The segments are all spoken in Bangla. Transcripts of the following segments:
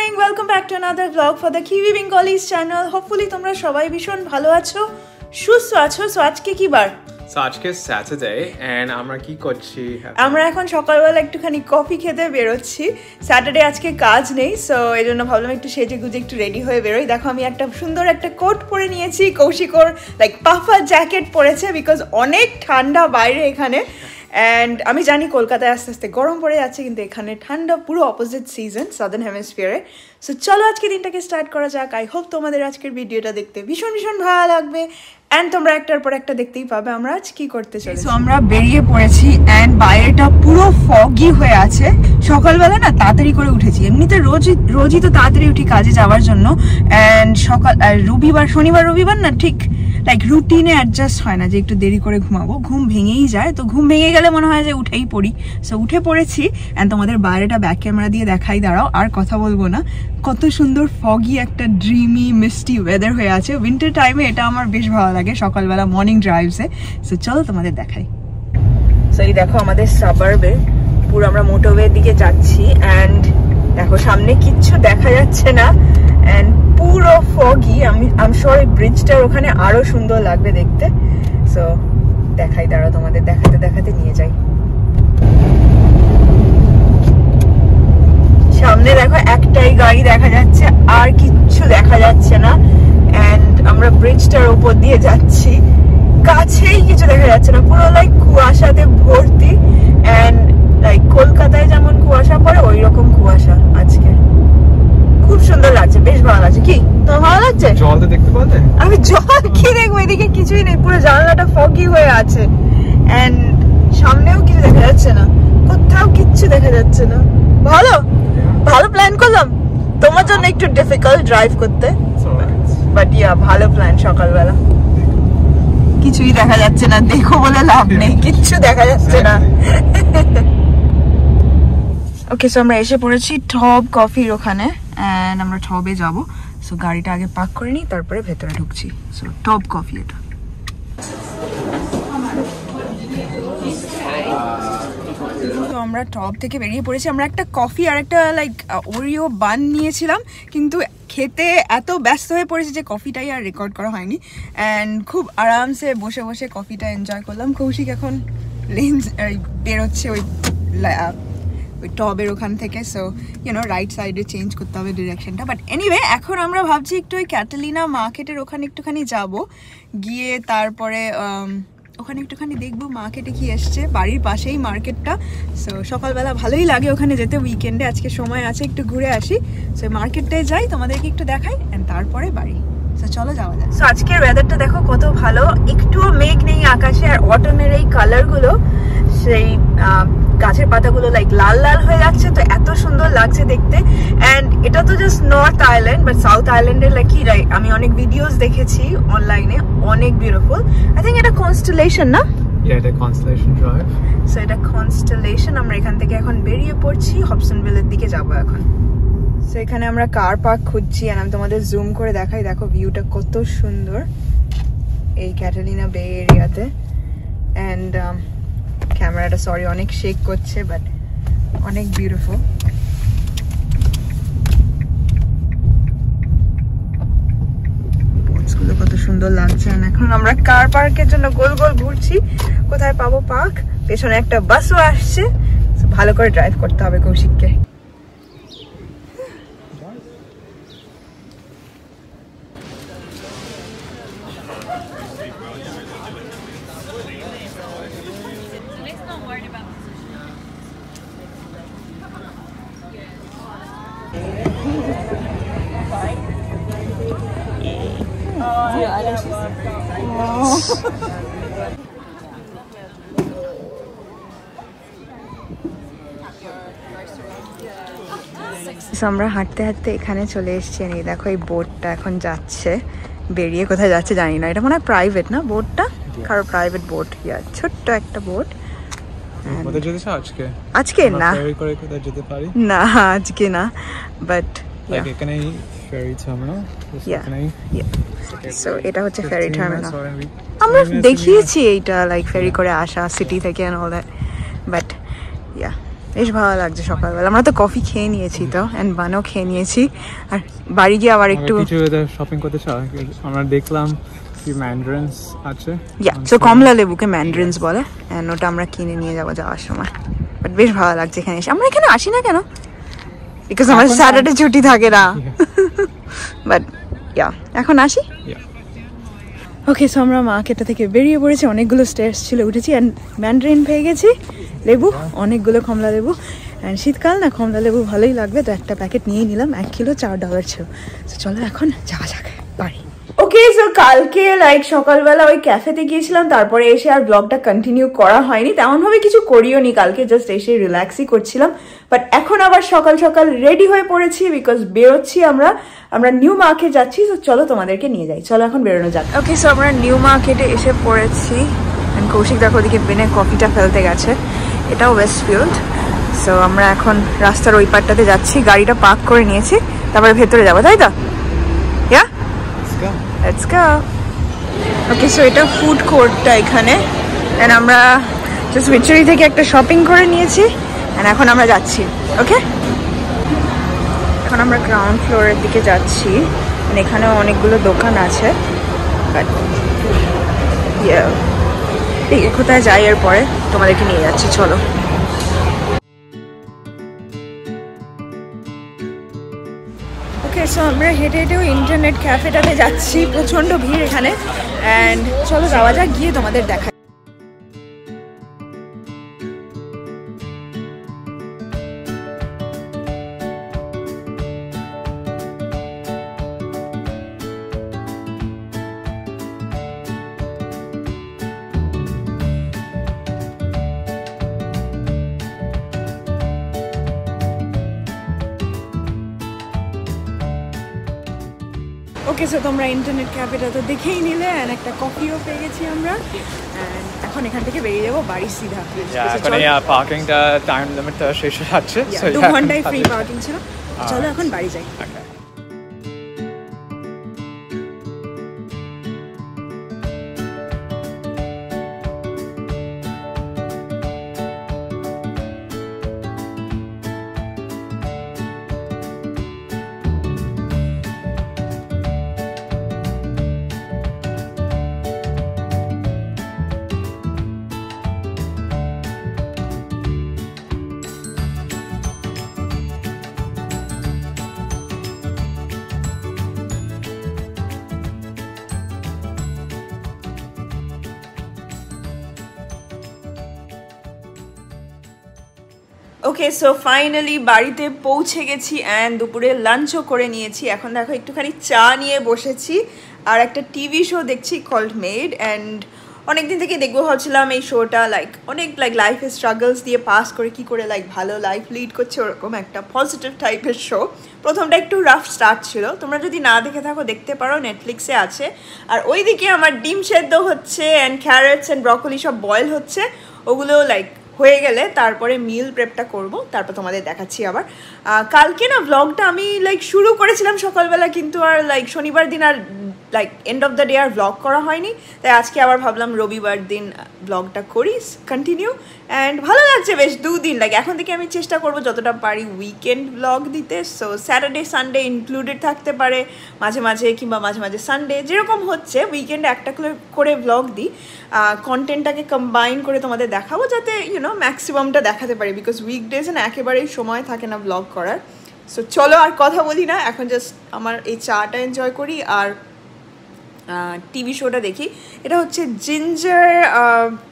morning, welcome back to another vlog for the Kiwi Bengalis channel. Hopefully তোমরা সবাই ভীষণ ভালো আছো, সুস্থ আছো। সো আজকে কি বার? সো আজকে স্যাটারডে এন্ড আমরা কি করছি? আমরা এখন সকালবেলা একটুখানি কফি খেতে বেরোচ্ছি। স্যাটারডে আজকে কাজ নেই, সো এই জন্য ভাবলাম একটু সেজে গুজে একটু রেডি হয়ে বেরোই। দেখো আমি একটা সুন্দর একটা কোট পরে নিয়েছি, কৌশিকর লাইক পাফা জ্যাকেট পরেছে বিকজ অনেক ঠান্ডা বাইরে এখানে। অ্যান্ড আমি জানি কলকাতায় আস্তে আস্তে গরম পড়ে যাচ্ছে, কিন্তু এখানে ঠান্ডা পুরো অপোজিট সিজন সাদার্ন হেমিস্ফিয়ারে। সো চলো আজকে দিনটাকে স্টার্ট করা যাক। আই হোপ তোমাদের আজকের ভিডিওটা দেখতে ভীষণ ভীষণ ভালো লাগবে অ্যান্ড তোমরা একটার পর একটা দেখতেই পাবে আমরা আজ কি করতে চলেছি। সো আমরা বেরিয়ে পড়েছি অ্যান্ড বাইরেটা পুরো ফগি হয়ে আছে। সকালবেলা না তাড়াতাড়ি করে উঠেছি, এমনিতে রোজই তো তাড়াতাড়ি উঠি কাজে যাওয়ার জন্য। অ্যান্ড শনিবার রবিবার না ঠিক লাইক রুটিনে অ্যাডজাস্ট হয় না যে একটু দেরি করে ঘুমাবো, ঘুম ভেঙেই যায়। তো ঘুম ভেঙে গেলে মনে হয় যে উঠেই পড়ি। সো উঠে পড়েছি অ্যান্ড তোমাদের বাইরেটা ব্যাক ক্যামেরা দিয়ে দেখাই, দাঁড়াও আর কথা বলবো না। কত সুন্দর ফগি একটা ড্রিমি মিস্টি ওয়েদার হয়ে আছে। উইন্টার টাইমে এটা আমার বেশ ভালো লাগে সকালবেলা মর্নিং ড্রাইভসে। সো চলো তোমাদের দেখাই। সো এই দেখো আমাদের সাবারবে পুরো আমরা মোটরওয়ের দিকে যাচ্ছি অ্যান্ড দেখো সামনে কিচ্ছু দেখা যাচ্ছে না অ্যান্ড পুরো ফগি। আমি শিওর এই ব্রিজটার ওখানে আরো সুন্দর লাগবে দেখতে। সো দেখাই, দাঁড়াও তোমাদের দেখাতে দেখাতে নিয়ে যাই। সামনে দেখো একটাই গাড়ি দেখা যাচ্ছে, আর কিচ্ছু দেখা যাচ্ছে না অ্যান্ড আমরা ব্রিজটার উপর দিয়ে যাচ্ছি, কাছেই কিছু দেখা যাচ্ছে না, পুরো লাইক কুয়াশাতে ভর্তি অ্যান্ড লাইক কলকাতায় যেমন কুয়াশা পড়ে ওই রকম কুয়াশা আজকে। খুব সুন্দর লাগছে, বেশ ভালো লাগছে। কি তোমার ভালো লাগছে? জল তো দেখতে পাবে? আমি জল কি দেখবো, এদিকে কিছুই নেই, পুরো জানলাটা ফগি হয়ে আছে এন্ড সামনেও কিছু দেখা যাচ্ছে না, কোথাও কিচ্ছু দেখা যাচ্ছে না। ভালো ভালো প্ল্যান করলাম, তোমার জন্য একটু ডিফিকাল্ট ড্রাইভ করতে, বাট ইয়া ভালো প্ল্যান। সকালবেলা কিছুই দেখা যাচ্ছে না, দেখো বলে লাভ নেই, কিচ্ছু দেখা যাচ্ছে না। ওকে, সো আমরা এসে পড়েছি টপ কফির ওখানে অ্যান্ড আমরা টবে যাব। সো গাড়িটা আগে পার্ক করে নিই, তারপরে ভেতরে ঢুকছি। সো টপ কফি এটা। তো আমরা টপ থেকে বেরিয়ে পড়েছি। আমরা একটা কফি আর একটা লাইক ওরিও বান নিয়েছিলাম, কিন্তু খেতে এত ব্যস্ত হয়ে পড়েছি যে কফিটাই আর রেকর্ড করা হয়নি অ্যান্ড খুব আরামসে বসে বসে কফিটা এনজয় করলাম। কৌশিক এখন লেন্স বেরোচ্ছে ওই টবের ওখান থেকে। সো ইউনো রাইট সাইডে চেঞ্জ করতে হবে ডিরেকশনটা। বাট এনিওয়ে এখন আমরা ভাবছি একটু ওই ক্যাটালিনা মার্কেটের ওখানে একটুখানি যাব, গিয়ে তারপরে ওখানে একটুখানি দেখবো মার্কেটে কি এসছে। বাড়ির পাশেই মার্কেটটা, সো সকালবেলা ভালোই লাগে ওখানে যেতে। উইকেন্ডে আজকে সময় আছে, একটু ঘুরে আসি। সো মার্কেটটায় যাই, তোমাদেরকে একটু দেখাই অ্যান্ড তারপরে বাড়ি। সো চলো যাওয়া যায়। সো আজকের ওয়েদারটা দেখো কত ভালো, একটুও মেঘ নেই আকাশে আর অটমের এই কালারগুলো, সেই গাছের পাতাগুলো লাইক লাল লাল হয়ে যাচ্ছে, তো এত সুন্দর লাগছে দেখতে। অ্যান্ড এটা তো just north island, but south আইল্যান্ডের লাইক কি আমি অনেক ভিডিওস দেখেছি অনলাইনে, অনেক বিউটিফুল। আই থিঙ্ক এটা কনস্টেলেশন না? এটা কনস্টেলেশন ড্রাইভ। সো এটা কনস্টেলেশন। আমরা এখান থেকে এখন বেরিয়ে পড়ছি, হবসনভিলের দিকে যাবো এখন। সো এখানে আমরা কার পার্ক খুঁজছি আর আমি তোমাদের জুম করে দেখাই, দেখো ভিউটা কত সুন্দর এই ক্যাটালিনা বে এরিয়াতে। অ্যান্ড ক্যামেরাটা সরি অনেক শেক করছে, বাট অনেক বিউটিফুল। বোটসগুলো কত সুন্দর লাগছে। এখন আমরা কার পার্কের জন্য গোল গোল ঘুরছি, কোথায় পাবো পার্ক। পেছনে একটা বাসও আসছে, ভালো করে ড্রাইভ করতে হবে কৌশিককে। আমরা হাঁটতে হাঁটতে এখানে চলে এসেছি। এই দেখো এই বোটটা এখন যাচ্ছে, বেরিয়ে কোথায় যাচ্ছে জানি না। এটা মনে হয় প্রাইভেট না বোটটা, কারো প্রাইভেট বোট। ছোট্ট একটা বোট। আজকে না, না আজকে না, বাট সো এটা হচ্ছে ফেরি টার্মিনাল। আমরা দেখিয়েছি এইটা লাইক ফেরি করে আসা সিটি থেকে and all that, but yeah বেশ ভালো লাগছে সকালবেলা। আমরা তো কফি খেয়ে নিয়েছি তো, এন্ড বানও খেয়ে নিয়েছি, আর বাড়ি গিয়ে আবার একটু কিছু শপিং করতে চাই। আমরা দেখলাম কি ম্যান্ডারিনস আছে, সো কমলা লেবুকে ম্যান্ডারিনস বলে, এন্ড ওটা আমরা কিনে নিয়ে যাবো যাওয়ার সময়। বাট বেশ ভালো লাগছে এখানে এসে। আমরা এখানে আসি না কেন, বিকজ আমার স্যাটারডে ছুটি থাকে না, বাট এখন আসি। ওকে, সো আমরা মার্কেটটা থেকে বেরিয়ে পড়েছি, অনেকগুলো স্টেয়ার্স ছিল, উঠেছি, অ্যান্ড ম্যান্ডারিন পেয়ে গেছি, লেবু, অনেকগুলো কমলা লেবু, অ্যান্ড শীতকাল না, কমলা লেবু ভালোই লাগবে, তো একটা প্যাকেট নিয়ে নিলাম, 1 কিলো $4 ছিল। তো চলো এখন যাওয়া যাক বাড়ি। ওকে, সো কালকে লাইক সকালবেলা ওই ক্যাফেতে গিয়েছিলাম, তারপরে এসে আর ব্লগটা কন্টিনিউ করা হয়নি, তেমনভাবে কিছু করিও নি কালকে, জাস্ট এসে রিল্যাক্সই করছিলাম। বাট এখন আবার সকাল সকাল রেডি হয়ে পড়েছি, বিকজ বেরোচ্ছি আমরা নিউ মার্কেট যাচ্ছি। তো চলো তোমাদেরকে নিয়ে যাই, চলো এখন বেরোনো যাক। ওকে, সো আমরা নিউ মার্কেটে এসে পড়েছি, কৌশিক দেখো ওদিকে বেনে কফিটা ফেলতে গেছে, এটাও ওয়েস্টফিল্ড। সো আমরা এখন রাস্তার ওই পারটাতে যাচ্ছি, গাড়িটা পার্ক করে নিয়েছি, তারপরে ভেতরে যাবো, তাই তো? Let's go. Okay, so এটা ফুড কোর্টটা এখানে, এন্ড আমরা জাস্ট ভিক্টোরি থেকে একটা শপিং করে নিয়েছি, এন্ড এখন আমরা যাচ্ছি। ওকে, এখন আমরা গ্রাউন্ড ফ্লোরের দিকে যাচ্ছি, এখানেও অনেকগুলো দোকান আছে, বাট কোথায় যাই এরপরে তোমাদেরকে নিয়ে যাচ্ছি, চলো। ওকে, সো আমরা হেঁটে হেঁটেও ইন্টারনেট ক্যাফেটাতে যাচ্ছি, প্রচণ্ড ভিড় এখানে, অ্যান্ড চলো যাওয়া যাক, গিয়ে তোমাদের দেখা। ওকে, সো তোমরা ইন্টারনেট ক্যাফেটা তো দেখেই নিলে, এন্ড একটা কফিও পেয়ে গেছি আমরা, এন্ড এখন এখান থেকে বেরিয়ে যাবো বাড়ি সিধা। এখন এই পার্কিংটা টাইম লিমিট শেষ হয়ে যাচ্ছে, 2 ঘন্টায় ফ্রি পার্কিং ছিল। চলো এখন বাড়ি যাই। ওকে, সো ফাইনালি বাড়িতে পৌঁছে গেছি, অ্যান্ড দুপুরে লাঞ্চও করে নিয়েছি। এখন দেখো একটুখানি চা নিয়ে বসেছি, আর একটা টিভি শো দেখছি কল্ড মেড, অ্যান্ড অনেকদিন থেকে দেখবো ভাবছিলাম এই শোটা, অনেক লাইফের স্ট্রাগলস দিয়ে পাস করে কী করে ভালো লাইফ লিড করছে, ওরকম একটা পজিটিভ টাইপের শো। প্রথমটা একটু রাফ স্টার্ট ছিল, তোমরা যদি না দেখে থাকো দেখতে পারো, নেটফ্লিক্সে আছে। আর ওইদিকে আমার ডিম সেদ্ধ হচ্ছে, অ্যান্ড ক্যারেটস অ্যান্ড ব্রকলি সব বয়েল হচ্ছে, ওগুলো হয়ে গেলে তারপরে মিল প্রেপটা করব, তারপর তোমাদের দেখাচ্ছি আবার। কালকে না ব্লগটা আমি শুরু করেছিলাম সকালবেলা, কিন্তু আর শনিবার দিন আর এন্ড অফ দ্য ডে আর ব্লগ করা হয়নি, তাই আজকে আবার ভাবলাম রবিবার দিন ব্লগটা করি কন্টিনিউ, অ্যান্ড ভালো লাগছে বেশ 2 দিন। এখন থেকে আমি চেষ্টা করব যতটা পারি উইকেন্ড ব্লগ দিতে, সো স্যাটারডে সানডে ইনক্লুডেড থাকতে পারে মাঝে মাঝে, কিংবা মাঝে মাঝে সানডে, যেরকম হচ্ছে উইকেন্ডে একটা করে ব্লগ দিই, কন্টেন্টটাকে কম্বাইন করে তোমাদের দেখাবো, যাতে ম্যাক্সিমামটা দেখাতে পারি, বিকজ উইকডেজে না একেবারেই সময় থাকে না ব্লগ করার। সো চলো আর কথা বলি না, এখন জাস্ট আমার এই চাটা এনজয় করি আর টিভি শোটা দেখি। এটা হচ্ছে জিঞ্জার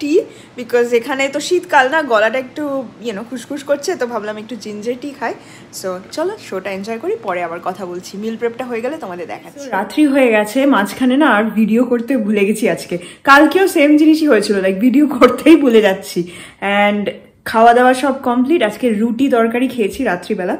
টি, বিকজ এখানে তো শীতকাল না, গলাটা একটু খুসখুস করছে, তো ভাবলাম একটু জিঞ্জার টি খাই। সো চলো শোটা এনজয় করি, পরে আবার কথা বলছি, মিল প্রেপটা হয়ে গেলে তোমাদের দেখাচ্ছি। রাত্রি হয়ে গেছে, মাঝখানে না আর ভিডিও করতে ভুলে গেছি আজকে, কালকেও সেম জিনিসই হয়েছিল, ভিডিও করতেই ভুলে যাচ্ছি। অ্যান্ড খাওয়া দাওয়া সব কমপ্লিট, আজকে রুটি তরকারি খেয়েছি রাত্রিবেলা।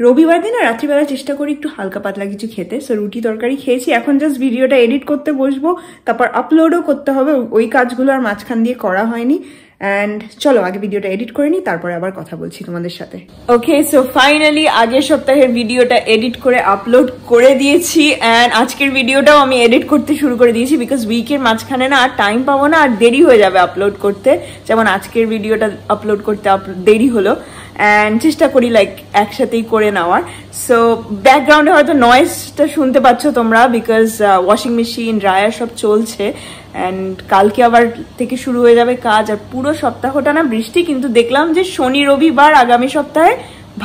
রবিবার দিন আর রাত্রিবেলা চেষ্টা করি একটু হালকা পাতলা কিছু খেতে, সো রুটি তরকারি খেয়েছি। এখন জাস্ট ভিডিওটা এডিট করতে বসবো, তারপর আপলোডও করতে হবে, ওই কাজগুলো আর মাঝখান দিয়ে করা হয়নি। অ্যান্ড চলো আগে ভিডিওটা এডিট করে নিই, তারপরে আবার কথা বলছি তোমাদের সাথে। ওকে, সো ফাইনালি আগের সপ্তাহের ভিডিওটা এডিট করে আপলোড করে দিয়েছি, অ্যান্ড আজকের ভিডিওটাও আমি এডিট করতে শুরু করে দিয়েছি, বিকজ উইকের মাঝখানে না আর টাইম পাবো না, আর দেরি হয়ে যাবে আপলোড করতে, যেমন আজকের ভিডিওটা আপলোড করতে দেরি হলো। অ্যান্ড চেষ্টা করি লাইক একসাথেই করে নেওয়ার। সো ব্যাকগ্রাউন্ডে হয়তো নয়েজটা শুনতে পাচ্ছ তোমরা, বিকজ ওয়াশিং মেশিন ড্রায়ার সব চলছে, অ্যান্ড কালকে আবার থেকে শুরু হয়ে যাবে কাজ। আর পুরো সপ্তাহটা না বৃষ্টি, কিন্তু দেখলাম যে শনি রবিবার আগামী সপ্তাহে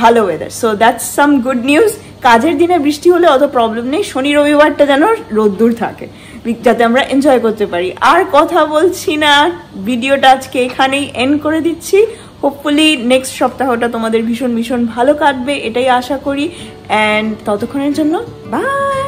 ভালো weather, so that's some good news. কাজের দিনে বৃষ্টি হলে অত প্রবলেম নেই, শনি রবিবারটা যেন রোদ্দুর থাকে, যাতে আমরা এনজয় করতে পারি। আর কথা বলছি না, ভিডিওটা আজকে এখানেই এন্ড করে দিচ্ছি। হোপফুলি নেক্সট সপ্তাহটা তোমাদের ভীষণ ভীষণ ভালো কাটবে, এটাই আশা করি। অ্যান্ড ততক্ষণের জন্য বাই।